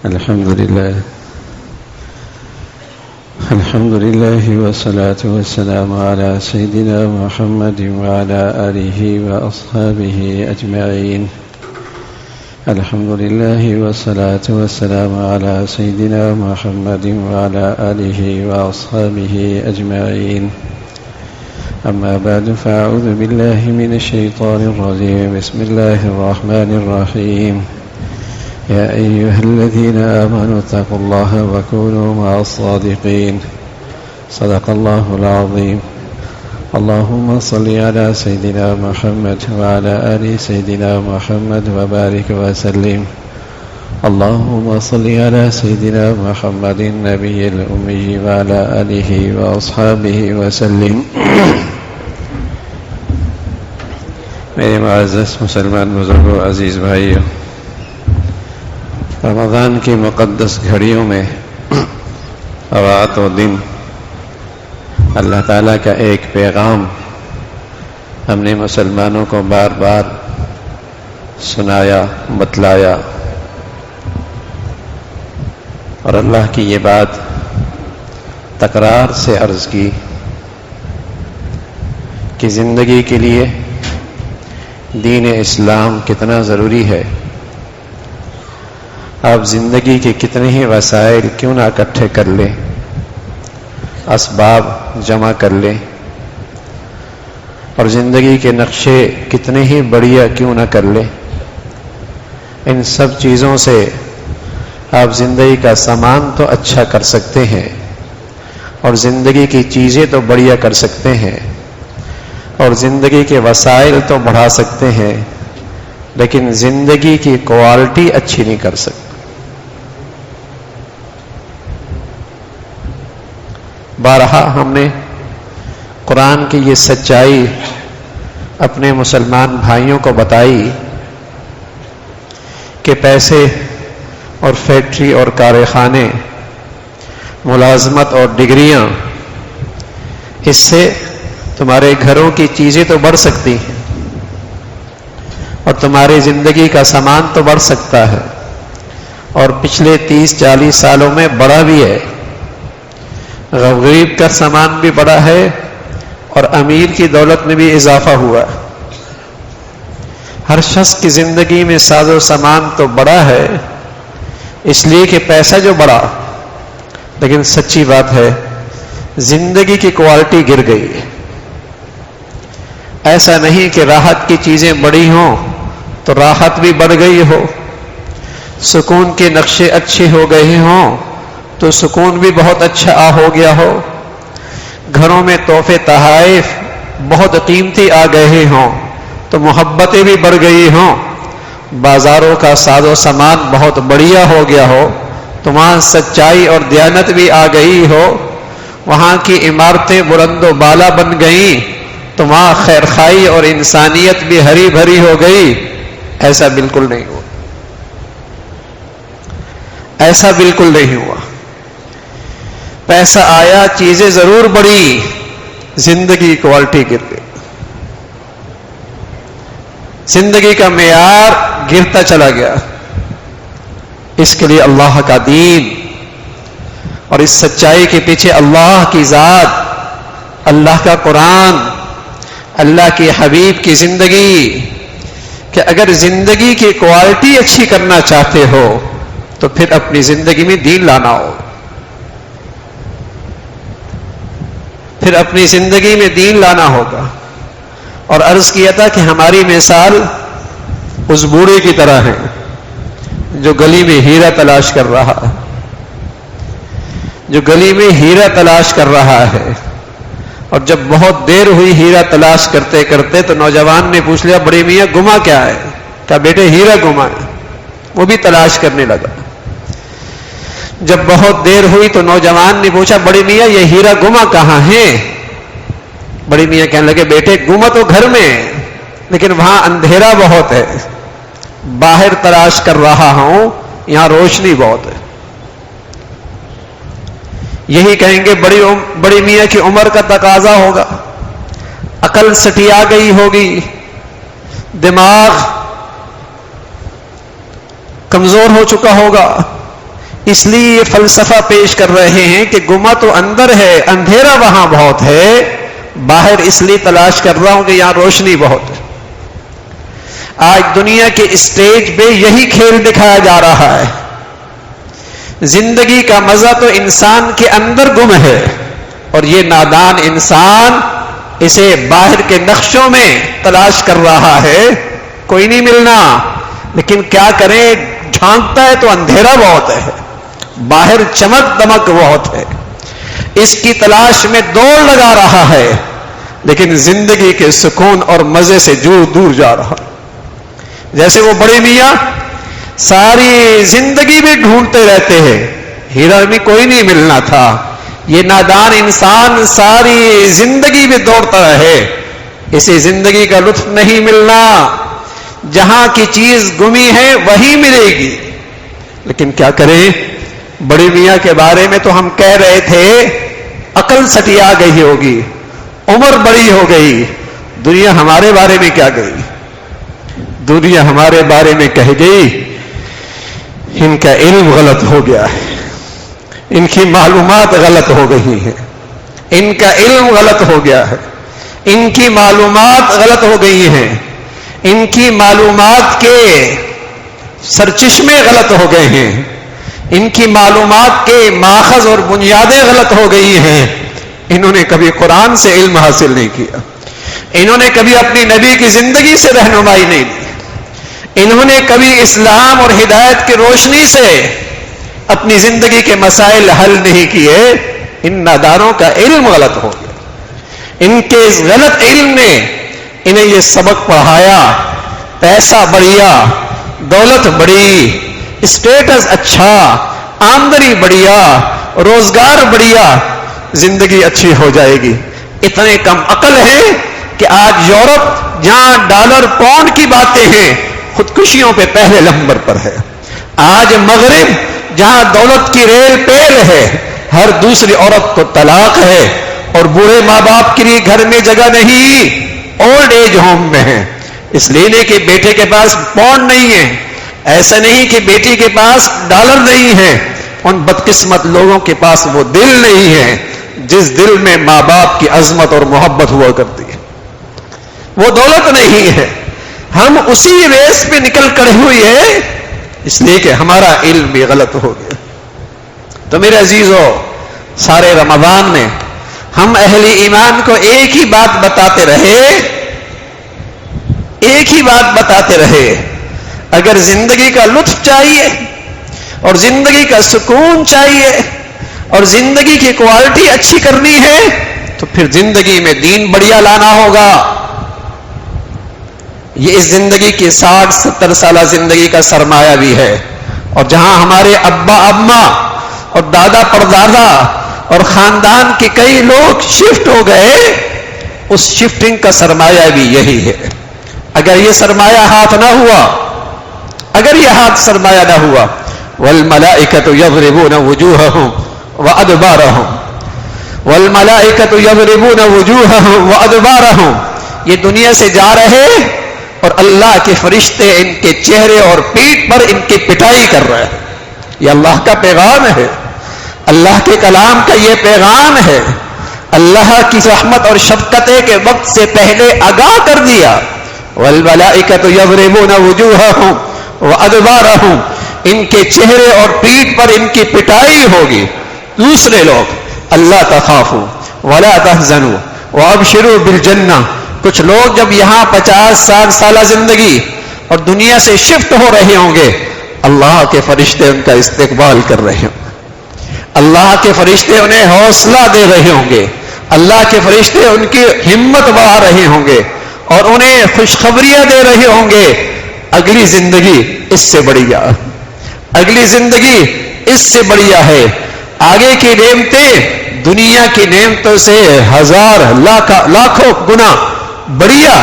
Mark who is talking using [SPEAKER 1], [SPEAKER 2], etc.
[SPEAKER 1] الحمد لله والصلاة والسلام على سيدنا محمد وعلى آله وأصحابه أجمعين. الحمد لله والصلاة والسلام على سيدنا محمد وعلى آله وأصحابه أجمعين. أما بعد فأعوذ بالله من الشيطان الرجيم. بسم الله الرحمن الرحيم. يا أيها الذين آمنوا اتقوا الله وكونوا مع الصادقين. صدق الله العظيم. اللهم صل على سيدنا محمد وعلى آل سيدنا محمد وبارك وسلم. اللهم صل على سيدنا محمد النبي الأمي وعلى آله وأصحابه وسلم. میرے معزز مسلمان بزرگوں، عزیز بھائیوں، رمضان کی مقدس گھڑیوں میں رات و دن اللہ تعالیٰ کا ایک پیغام ہم نے مسلمانوں کو بار بار سنایا، بتلایا، اور اللہ کی یہ بات تکرار سے عرض کی کہ زندگی کے لیے دین اسلام کتنا ضروری ہے. آپ زندگی کے کتنے ہی وسائل کیوں نہ اکٹھے کر لیں، اسباب جمع کر لیں، اور زندگی کے نقشے کتنے ہی بڑھیا کیوں نہ کر لیں، ان سب چیزوں سے آپ زندگی کا سامان تو اچھا کر سکتے ہیں اور زندگی کی چیزیں تو بڑھیا کر سکتے ہیں اور زندگی کے وسائل تو بڑھا سکتے ہیں، لیکن زندگی کی کوالٹی اچھی نہیں کر سکتے. بارہا ہم نے قرآن کی یہ سچائی اپنے مسلمان بھائیوں کو بتائی کہ پیسے اور فیکٹری اور کارخانے، ملازمت اور ڈگریاں، اس سے تمہارے گھروں کی چیزیں تو بڑھ سکتی ہیں اور تمہاری زندگی کا سامان تو بڑھ سکتا ہے، اور پچھلے 30-40 سالوں میں بڑا بھی ہے. غریب کا سامان بھی بڑا ہے اور امیر کی دولت میں بھی اضافہ ہوا. ہر شخص کی زندگی میں ساز و سامان تو بڑا ہے اس لیے کہ پیسہ جو بڑا، لیکن سچی بات ہے زندگی کی کوالٹی گر گئی ہے. ایسا نہیں کہ راحت کی چیزیں بڑی ہوں تو راحت بھی بڑھ گئی ہو، سکون کے نقشے اچھے ہو گئے ہوں تو سکون بھی بہت اچھا ہو گیا ہو، گھروں میں تحفے تحائف بہت قیمتی آ گئے ہوں تو محبتیں بھی بڑھ گئی ہوں، بازاروں کا ساز و سامان بہت بڑھیا ہو گیا ہو تو وہاں سچائی اور دیانت بھی آ گئی ہو، وہاں کی عمارتیں بلند و بالا بن گئیں تو وہاں خیر خائی اور انسانیت بھی ہری بھری ہو گئی. ایسا بالکل نہیں ہوا، ایسا بالکل نہیں ہوا. پیسہ آیا، چیزیں ضرور بڑھی، زندگی کوالٹی گر گئی، زندگی کا معیار گرتا چلا گیا. اس کے لیے اللہ کا دین اور اس سچائی کے پیچھے اللہ کی ذات، اللہ کا قرآن، اللہ کے حبیب کی زندگی، کہ اگر زندگی کی کوالٹی اچھی کرنا چاہتے ہو تو پھر اپنی زندگی میں دین لانا ہو، پھر اپنی زندگی میں دین لانا ہوگا. اور عرض کیا تھا کہ ہماری مثال اس بوڑھے کی طرح ہے جو گلی میں ہیرا تلاش کر رہا ہے، جو گلی میں ہیرا تلاش کر رہا ہے، اور جب بہت دیر ہوئی ہیرا تلاش کرتے کرتے تو نوجوان نے پوچھ لیا بڑے میاں گما کیا ہے؟ کہا بیٹے ہیرا گما ہے. وہ بھی تلاش کرنے لگا. جب بہت دیر ہوئی تو نوجوان نے پوچھا بڑے میاں یہ ہیرا گما کہاں ہے؟ بڑے میاں کہنے لگے بیٹے گما تو گھر میں ہے لیکن وہاں اندھیرا بہت ہے، باہر تلاش کر رہا ہوں، یہاں روشنی بہت ہے. یہی کہیں گے بڑی میاں کی عمر کا تقاضا ہوگا، عقل سٹیا گئی ہوگی، دماغ کمزور ہو چکا ہوگا، اس لیے یہ فلسفہ پیش کر رہے ہیں کہ گما تو اندر ہے، اندھیرا وہاں بہت ہے، باہر اس لیے تلاش کر رہا ہوں کہ یہاں روشنی بہت ہے۔ آج دنیا کے اسٹیج پہ یہی کھیل دکھایا جا رہا ہے۔ زندگی کا مزہ تو انسان کے اندر گم ہے، اور یہ نادان انسان اسے باہر کے نقشوں میں تلاش کر رہا ہے، کوئی نہیں ملنا، لیکن کیا کریں، جھانکتا ہے تو اندھیرا بہت ہے، باہر چمک دمک بہت ہے، اس کی تلاش میں دوڑ لگا رہا ہے، لیکن زندگی کے سکون اور مزے سے دور جا رہا۔ جیسے وہ بڑے میاں ساری زندگی بھی ڈھونڈتے رہتے ہیں، ہیرا میں کوئی نہیں ملنا تھا، یہ نادان انسان ساری زندگی بھی دوڑتا رہے، اسے زندگی کا لطف نہیں ملنا، جہاں کی چیز گمی ہے وہی ملے گی۔ لیکن کیا کریں، بڑے میاں کے بارے میں تو ہم کہہ رہے تھے عقل سٹیا گئی ہوگی، عمر بڑی ہو گئی، دنیا ہمارے بارے میں کیا گئی؟ دنیا ہمارے بارے میں کہہ گئی ان کا علم غلط ہو گیا ہے، ان کی معلومات غلط ہو گئی ہیں، ان کا علم غلط ہو گیا ہے، ان کی معلومات غلط ہو گئی ہیں، ان کی معلومات کے سرچشمے غلط ہو گئے ہیں، ان کی معلومات کے ماخذ اور بنیادیں غلط ہو گئی ہیں، انہوں نے کبھی قرآن سے علم حاصل نہیں کیا، انہوں نے کبھی اپنی نبی کی زندگی سے رہنمائی نہیں لی، انہوں نے کبھی اسلام اور ہدایت کی روشنی سے اپنی زندگی کے مسائل حل نہیں کیے۔ ان نادانوں کا علم غلط ہو گیا، ان کے اس غلط علم نے انہیں یہ سبق پڑھایا، پیسہ بڑھیا، دولت بڑی، اسٹیٹس اچھا، آمدنی بڑھیا، روزگار بڑھیا، زندگی اچھی ہو جائے گی۔ اتنے کم عقل ہیں کہ آج یورپ جہاں ڈالر پاؤنڈ کی باتیں ہیں، خودکشیوں پہ پہلے نمبر پر ہے۔ آج مغرب جہاں دولت کی ریل پیل ہے، ہر دوسری عورت کو طلاق ہے، اور بوڑھے ماں باپ کے لیے گھر میں جگہ نہیں، اولڈ ایج ہوم میں ہے، اس لیے نہیں کہ بیٹے کے پاس پاؤنڈ نہیں ہے، ایسا نہیں کہ بیٹی کے پاس ڈالر نہیں ہے، ان بدقسمت لوگوں کے پاس وہ دل نہیں ہے جس دل میں ماں باپ کی عظمت اور محبت ہوا کرتی ہے، وہ دولت نہیں ہے۔ ہم اسی ریس پہ نکل کڑے ہوئے ہیں، اس لیے کہ ہمارا علم بھی غلط ہو گیا۔ تو میرے عزیزو، سارے رمضان میں ہم اہل ایمان کو ایک ہی بات بتاتے رہے، اگر زندگی کا لطف چاہیے اور زندگی کا سکون چاہیے اور زندگی کی کوالٹی اچھی کرنی ہے تو پھر زندگی میں دین بڑھیا لانا ہوگا۔ یہ اس زندگی کی 60-70 سالہ زندگی کا سرمایہ بھی ہے، اور جہاں ہمارے ابا اماں اور دادا پردادا اور خاندان کے کئی لوگ شفٹ ہو گئے، اس شفٹنگ کا سرمایہ بھی یہی ہے۔ اگر یہ سرمایہ ہاتھ نہ ہوا، اگر یہ ہاتھ سرمایہ نہ ہوا، والملائکۃ یضربون وجوہہم وادبارہم، والملائکۃ یضربون وجوہہم وادبارہم، یہ دنیا سے جا رہے اور اللہ کے فرشتے ان کے چہرے اور پیٹھ پر ان کی پٹائی کر رہے ہیں۔ یہ اللہ کا پیغام ہے، اللہ کے کلام کا یہ پیغام ہے، اللہ کی رحمت اور شفقت کے وقت سے پہلے آگاہ کر دیا۔ والملائکۃ یضربون وجوہہم وادبارہم، ان کے چہرے اور پیٹھ پر ان کی پٹائی ہوگی۔ دوسرے لوگ، اللہ تخافوا ولا تحزنوا وابشروا بالجنہ، کچھ لوگ جب یہاں 50-60 سالہ زندگی اور دنیا سے شفٹ ہو رہے ہوں گے، اللہ کے فرشتے ان کا استقبال کر رہے ہوں گے، اللہ کے فرشتے انہیں حوصلہ دے رہے ہوں گے، اللہ کے فرشتے ان کی ہمت بڑھا رہے ہوں گے اور انہیں خوشخبریاں دے رہے ہوں گے، اگلی زندگی اس سے بڑھیا، اگلی زندگی اس سے بڑھیا ہے، آگے کی نعمتیں دنیا کی نعمتوں سے ہزار لاکھوں گنا بڑھیا